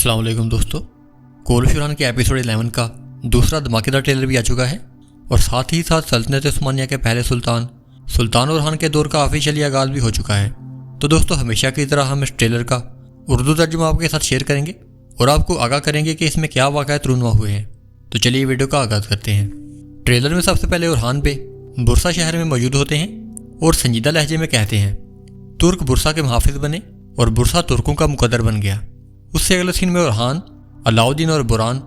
अस्सलाम वालेकुम दोस्तों। कोल शुरान के एपिसोड 11 का दूसरा धमाकेदार ट्रेलर भी आ चुका है और साथ ही साथ सल्तनत उस्मानिया के पहले सुल्तान ओरहान के दौर का ऑफिशियली आगाज़ भी हो चुका है। तो दोस्तों हमेशा की तरह हम इस ट्रेलर का उर्दू तर्जुमा आपके साथ शेयर करेंगे और आपको आगाह करेंगे कि इसमें क्या वाक़यात रूनुमा हुए हैं। तो चलिए वीडियो का आगाज़ करते हैं। ट्रेलर में सबसे पहले ओरहान बे बुरसा शहर में मौजूद होते हैं और संजीदा लहजे में कहते हैं तुर्क बुरसा के मुहाफिज बने और बुरसा तुर्कों का मुकद्दर बन गया। उससे अगले सीन में ओरहान, अलाउद्दीन और बुरान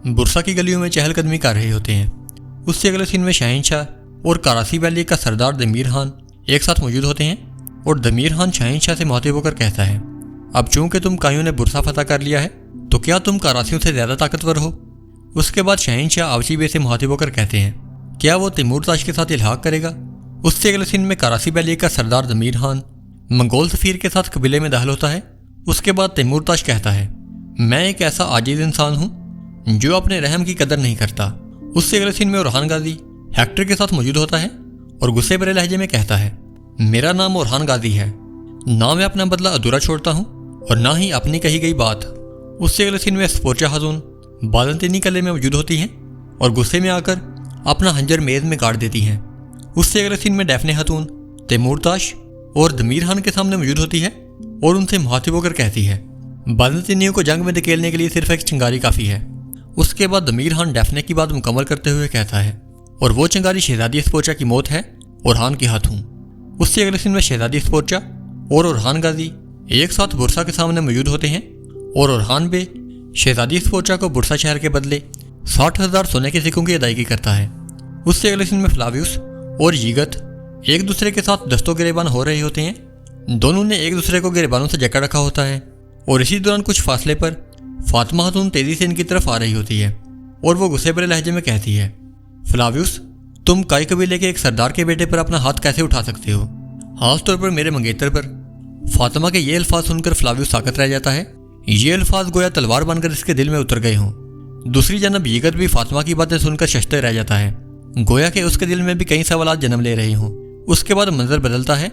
बुरसा की गलियों में चहलकदमी कर रहे होते हैं। उससे अगले सीन में शहंशाह और करासी वैली का सरदार दमीर खान एक साथ मौजूद होते हैं और दमीर खान शहंशाह से मुखातिब होकर कहता है अब चूंकि तुम कायों ने बुरसा फतह कर लिया है तो क्या तुम करासियों से ज़्यादा ताकतवर हो। उसके बाद शहंशाह आवची बे से मुखातिब होकर कहते हैं क्या वो तैमूरताश के साथ इल्हाक करेगा। उससे अगले सीन में करासी वैली का सरदार दमीर खान मंगोल सफ़ीर के साथ कबीले में दाखिल होता है। उसके बाद तैमूरताश कहता है मैं एक ऐसा आजिज़ इंसान हूँ जो अपने रहम की कदर नहीं करता। उससे अगले सीन में ओरहान गाजी हेक्टर के साथ मौजूद होता है और गुस्से भरे लहजे में कहता है मेरा नाम ओरहान गाजी है, ना मैं अपना बदला अधूरा छोड़ता हूँ और ना ही अपनी कही गई बात। उससे अगले सीन में स्पोर्चा हजून बालंतीनी कले में मौजूद होती हैं और गुस्से में आकर अपना हंजर मेज़ में गाड़ देती हैं। उससे अगले सीन में डैफने खातून तैमूरताश और दमीर खान के सामने मौजूद होती है और उनसे मुखातिब होकर कहती है बालंतीनियों को जंग में धकेलने के लिए सिर्फ एक चिंगारी काफ़ी है। उसके बाद दमीर खान डैफने की बात मुकम्मल करते हुए कहता है और वो चिंगारी शहजादी स्पोर्चा की मौत है ओरहान के हाथों। उससे अगले सीन में शहजादी स्पोर्चा और ओरहान गाजी एक साथ बुरसा के सामने मौजूद होते हैं और ओरहान बे शहजादी स्पोर्चा को बुरसा शहर के बदले 60,000 सोने के सिक्कों की अदायगी करता है। उससे अगले सीन में फ्लावियस और यीगत एक दूसरे के साथ दस्तों गिरेबान हो रहे होते हैं। दोनों ने एक दूसरे को गिरेबानों से जकड़ रखा होता है और इसी दौरान कुछ फासले पर फातिमा खातून तेज़ी से इनकी तरफ आ रही होती है और वो गुस्से भरे लहजे में कहती है फ्लावियस तुम काई कबीले के एक सरदार के बेटे पर अपना हाथ कैसे उठा सकते हो, खास तौर पर मेरे मंगेतर पर। फातिमा के ये अल्फाज सुनकर फ्लावियस साकत रह जाता है। ये अल्फाज गोया तलवार बनकर इसके दिल में उतर गए हों। दूसरी जानब यीगत भी फातिमा की बातें सुनकर शश्ते रह जाता है, गोया के उसके दिल में भी कई सवालात जन्म ले रहे हों। उसके बाद मंजर बदलता है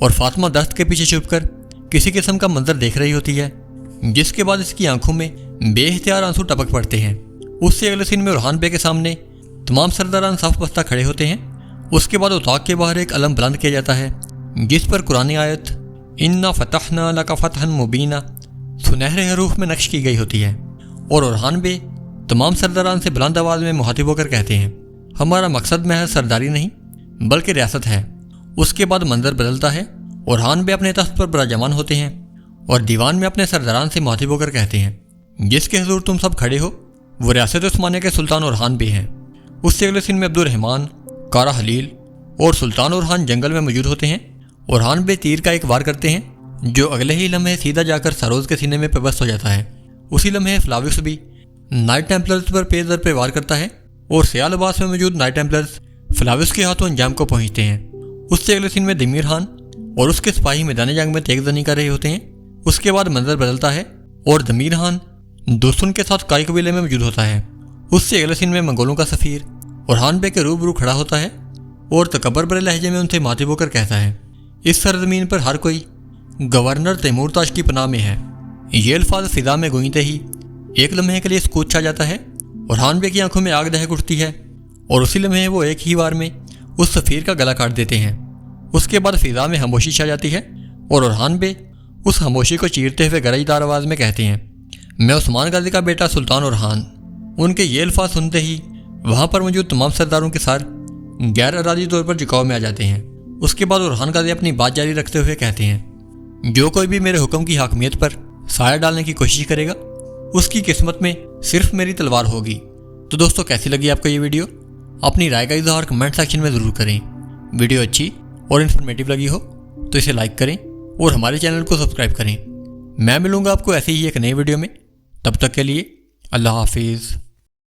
और फातिमा दस्त के पीछे छुपकर किसी किस्म का मंजर देख रही होती है, जिसके बाद इसकी आंखों में बेइख्तियार आंसू टपक पड़ते हैं। उससे अगले सीन में ओरहान बे के सामने तमाम सरदारान साफ बस्ता खड़े होते हैं। उसके बाद उताक के बाहर एक अलम बुलंद किया जाता है जिस पर कुरानी आयत इन्ना फतहना लका फतहन मुबीना सुनहरे हरूफ में नक्श की गई होती है और ओरहान बे तमाम सरदारान से बुलंद आवाज़ में मुखातिब होकर कहते हैं हमारा मकसद महज सरदारी नहीं बल्कि रियासत है। उसके बाद मंजर बदलता है। ओरहान बे अपने तख्त पर बराजमान होते हैं और दीवान में अपने सरदारान से मुखातिब होकर कहते हैं जिसके हुजूर तुम सब खड़े हो वो रियासत उस्मानिया के सुल्तान ओरहान बे हैं। उससे अगले सीन में अब्दुर्रहमान, कारा हलील और सुल्तान ओरहान जंगल में मौजूद होते हैं। ओरहान बे तीर का एक वार करते हैं जो अगले ही लम्हे सीधा जाकर सरोज के सीने में पेवस्त हो जाता है। उसी लम्हे फ्लावियस भी नाइट टेम्पलर्स पर पेज दर पे वार करता है और सियाल लिबास में मौजूद नाइट टेम्पलर्स फ्लावियस के हाथों अंजाम को पहुँचते हैं। उससे अगले सीन में दमीर खान और उसके सिपाही मैदान जंग में तेगजनी कर रहे होते हैं। उसके बाद मंजर बदलता है और दमीर खान दोस्तों के साथ काई कबीले में मौजूद होता है। उससे अगले सीन में मंगोलों का सफ़ीर ओरहान बे के रूबरू खड़ा होता है और तकबर भरे लहजे में उनसे मुखातिब होकर कहता है इस सरजमीन पर हर कोई गवर्नर तैमूरताश की पनाह में है। ये अल्फाज फिजा में गूंजते ही एक लम्हे के लिए सुकूत छा जाता है। ओरहान बे की आंखों में आग दहक उठती है और उसी लम्हे वो एक ही वार में उस सफ़ीर का गला काट देते हैं। उसके बाद फिजा में खामोशी छा जाती है और ओरहान बे उस खामोशी को चीरते हुए गरजदार आवाज़ में कहते हैं मैं उस्मान गाजी का बेटा सुल्तान ओरहान। उनके ये अल्फाज सुनते ही वहाँ पर मौजूद तमाम सरदारों के साथ गैर अराजी तौर पर झुकाव में आ जाते हैं। उसके बाद ओरहान गाजी अपनी बात जारी रखते हुए कहते हैं जो कोई भी मेरे हुक्म की हाकमियत पर साया डालने की कोशिश करेगा उसकी किस्मत में सिर्फ मेरी तलवार होगी। तो दोस्तों कैसी लगी आपको ये वीडियो, अपनी राय का इज़हार कमेंट सेक्शन में ज़रूर करें। वीडियो अच्छी और इन्फॉर्मेटिव लगी हो तो इसे लाइक करें और हमारे चैनल को सब्सक्राइब करें। मैं मिलूँगा आपको ऐसे ही एक नई वीडियो में, तब तक के लिए अल्लाह हाफिज़।